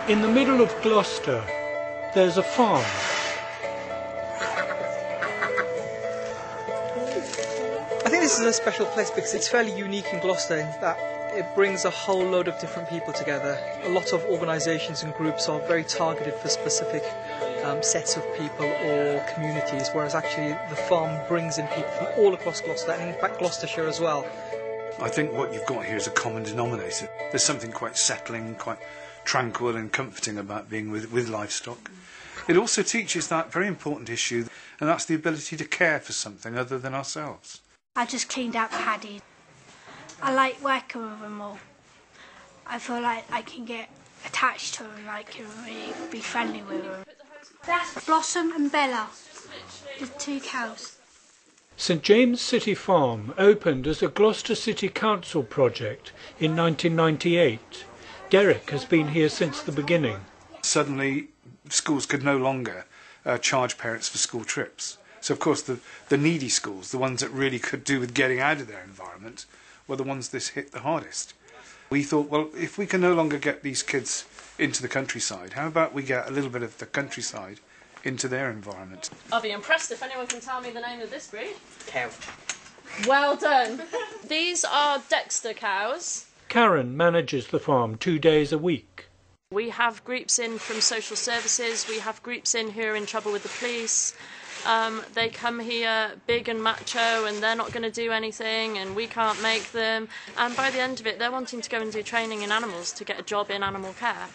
In the middle of Gloucester, there's a farm. I think this is a special place because it's fairly unique in Gloucester in that it brings a whole load of different people together. A lot of organisations and groups are very targeted for specific sets of people or communities, whereas actually the farm brings in people from all across Gloucester and in fact Gloucestershire as well. I think what you've got here is a common denominator. There's something quite settling, quite tranquil and comforting about being with livestock. It also teaches that very important issue, and that's the ability to care for something other than ourselves. I just cleaned out the paddies. I like working with them all. I feel like I can get attached to them, like really be friendly with them. That's Blossom and Bella, the two cows. St James City Farm opened as a Gloucester City Council project in 1998. Derek has been here since the beginning. Suddenly, schools could no longer charge parents for school trips. So, of course, the needy schools, the ones that really could do with getting out of their environment, were the ones this hit the hardest. We thought, well, if we can no longer get these kids into the countryside, how about we get a little bit of the countryside into their environment? I'll be impressed if anyone can tell me the name of this breed. Cow. Well done. These are Dexter cows. Karen manages the farm 2 days a week. We have groups in from social services, we have groups in who are in trouble with the police. They come here big and macho and they're not going to do anything and we can't make them. And by the end of it, they're wanting to go and do training in animals to get a job in animal care.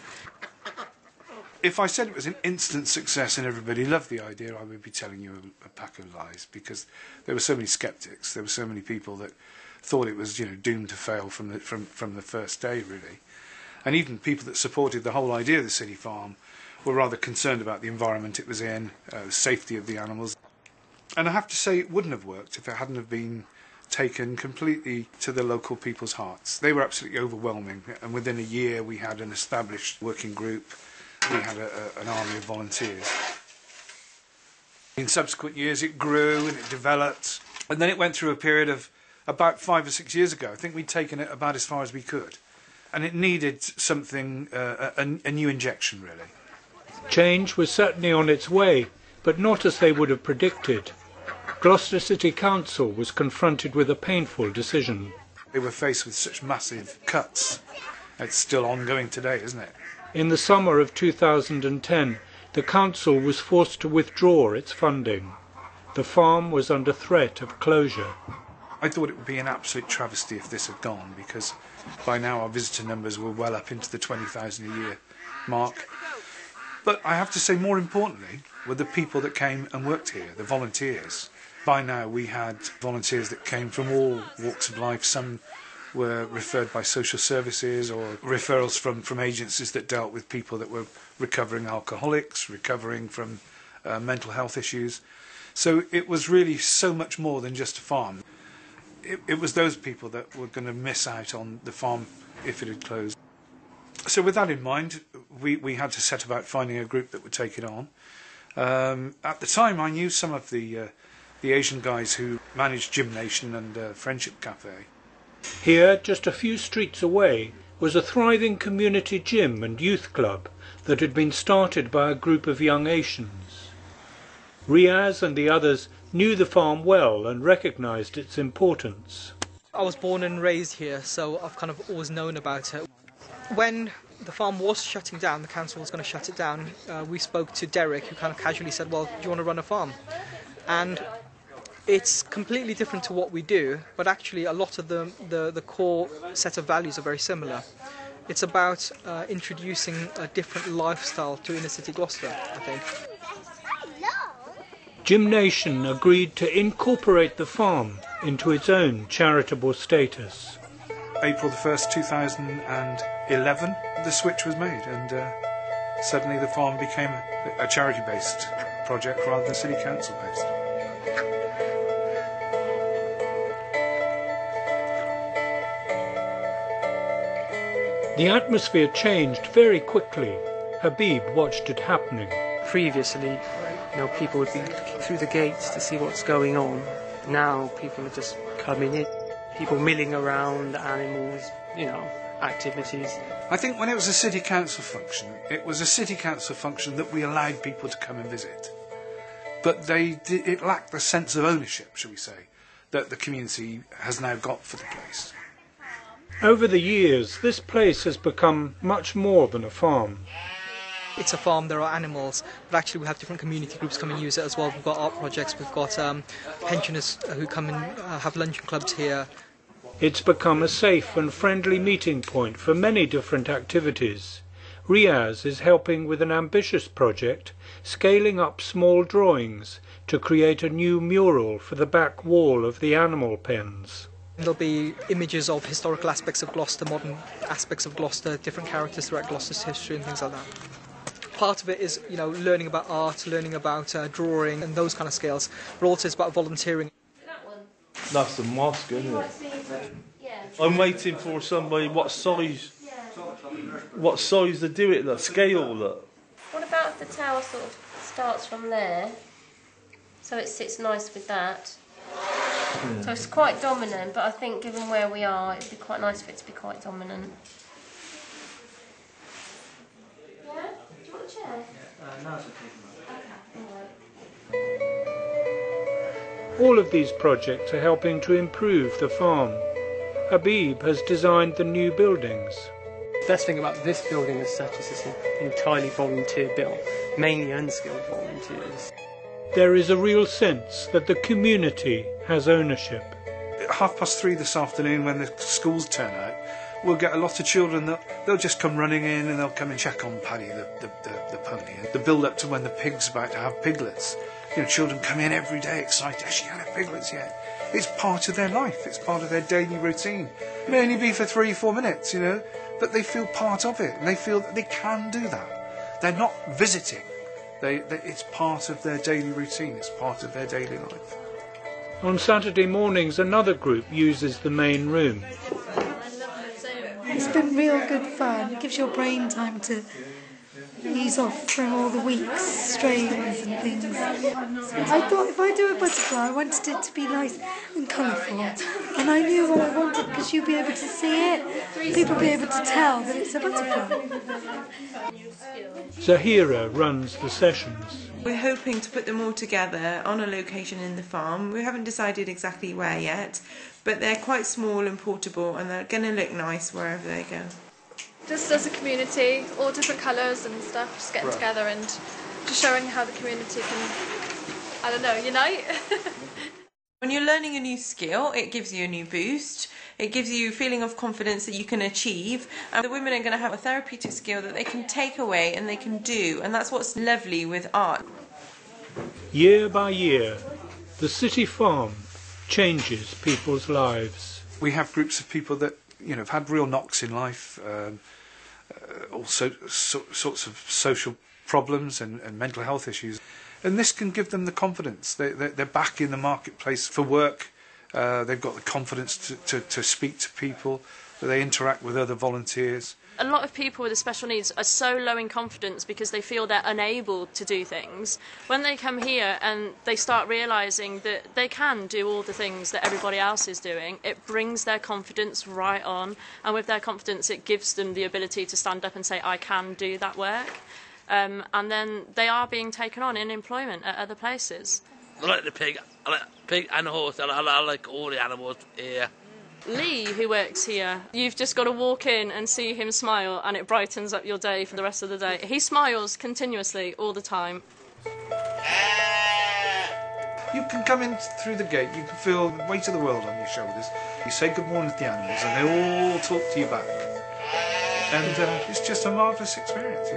If I said it was an instant success and everybody loved the idea, I would be telling you a pack of lies, because there were so many sceptics, there were so many people that thought it was, doomed to fail from the first day, really. And even people that supported the whole idea of the city farm were rather concerned about the environment it was in, the safety of the animals. And I have to say it wouldn't have worked if it hadn't have been taken completely to the local people's hearts. They were absolutely overwhelming, and within a year we had an established working group. We had an army of volunteers. In subsequent years it grew and it developed, and then it went through a period of about 5 or 6 years ago. I think we'd taken it about as far as we could, and it needed something, a new injection, really. Change was certainly on its way, but not as they would have predicted. Gloucester City Council was confronted with a painful decision. They were faced with such massive cuts. It's still ongoing today, isn't it? In the summer of 2010, the council was forced to withdraw its funding. The farm was under threat of closure. I thought it would be an absolute travesty if this had gone, because by now our visitor numbers were well up into the 20,000 a year mark. But I have to say, more importantly, were the people that came and worked here, the volunteers. By now we had volunteers that came from all walks of life. Some were referred by social services or referrals from agencies that dealt with people that were recovering alcoholics, recovering from mental health issues. So it was really so much more than just a farm. It was those people that were going to miss out on the farm if it had closed. So with that in mind, we had to set about finding a group that would take it on. At the time, I knew some of the Asian guys who managed Gym Nation and Friendship Cafe. Here, just a few streets away, was a thriving community gym and youth club that had been started by a group of young Asians. Riaz and the others knew the farm well and recognised its importance. I was born and raised here, so I've kind of always known about it. When the farm was shutting down, the council was going to shut it down, we spoke to Derek, who kind of casually said, well, do you want to run a farm? And it's completely different to what we do, but actually a lot of the core set of values are very similar. It's about introducing a different lifestyle to inner city Gloucester, I think. Gym Nation agreed to incorporate the farm into its own charitable status. April the 1st, 2011, the switch was made, and suddenly the farm became a charity-based project rather than city council-based. The atmosphere changed very quickly. Habib watched it happening. Previously, people would be looking through the gates to see what's going on. Now people are just coming in, people milling around the animals, activities. I think when it was a city council function, it was a city council function that we allowed people to come and visit. But it lacked the sense of ownership, shall we say, that the community has now got for the place. Over the years, this place has become much more than a farm. It's a farm, there are animals, but actually we have different community groups come and use it as well. We've got art projects, we've got pensioners who come and have luncheon clubs here. It's become a safe and friendly meeting point for many different activities. Riaz is helping with an ambitious project, scaling up small drawings to create a new mural for the back wall of the animal pens. There'll be images of historical aspects of Gloucester, modern aspects of Gloucester, different characters throughout Gloucester's history and things like that. Part of it is, learning about art, learning about drawing and those kind of skills, but also it's about volunteering. That's the mosque, isn't it? I'm waiting for somebody, what size they do it, the scale. What about if the tower sort of starts from there, so it sits nice with that? Yeah. So it's quite dominant, but I think given where we are, it'd be quite nice for it to be quite dominant. Yeah? Do you want a chair? No, it's okay. All of these projects are helping to improve the farm. Habib has designed the new buildings. The best thing about this building as such is it's entirely volunteer built, mainly unskilled volunteers. There is a real sense that the community has ownership. At 3:30 this afternoon, when the schools turn out, we'll get a lot of children that they'll just come running in and they'll come and check on Paddy, the pony. The build up to when the pig's about to have piglets. Children come in every day excited. Has she had her piglets yet? It's part of their life. It's part of their daily routine. It may only be for 3-4 minutes, but they feel part of it and they feel that they can do that. They're not visiting. It's part of their daily routine. It's part of their daily life. On Saturday mornings, another group uses the main room. It's been real good fun. It gives your brain time to ease off from all the week's strains and things. I thought if I do a butterfly, I wanted it to be nice and colourful. And I knew what I wanted because you'll be able to see it. People will be able to tell that it's a butterfly. Zahira runs the sessions. We're hoping to put them all together on a location in the farm. We haven't decided exactly where yet, but they're quite small and portable and they're going to look nice wherever they go. Just as a community, all different colours and stuff, just getting together and just showing how the community can, unite. When you're learning a new skill, it gives you a new boost. It gives you a feeling of confidence that you can achieve. And the women are going to have a therapeutic skill that they can take away and they can do. And that's what's lovely with art. Year by year, the city farm changes people's lives. We have groups of people that have had real knocks in life, also sorts of social problems and mental health issues. And this can give them the confidence. They're back in the marketplace for work. They've got the confidence to speak to people. They interact with other volunteers. A lot of people with special needs are so low in confidence because they feel they're unable to do things. When they come here and they start realising that they can do all the things that everybody else is doing, it brings their confidence right on. And with their confidence, it gives them the ability to stand up and say, I can do that work. And then they are being taken on in employment at other places. I like the pig. I like pig and horse. I like all the animals here. Lee, who works here, you've just got to walk in and see him smile and it brightens up your day for the rest of the day. He smiles continuously all the time. You can come in through the gate, you can feel the weight of the world on your shoulders. You say good morning to the animals and they all talk to you back. And it's just a marvellous experience,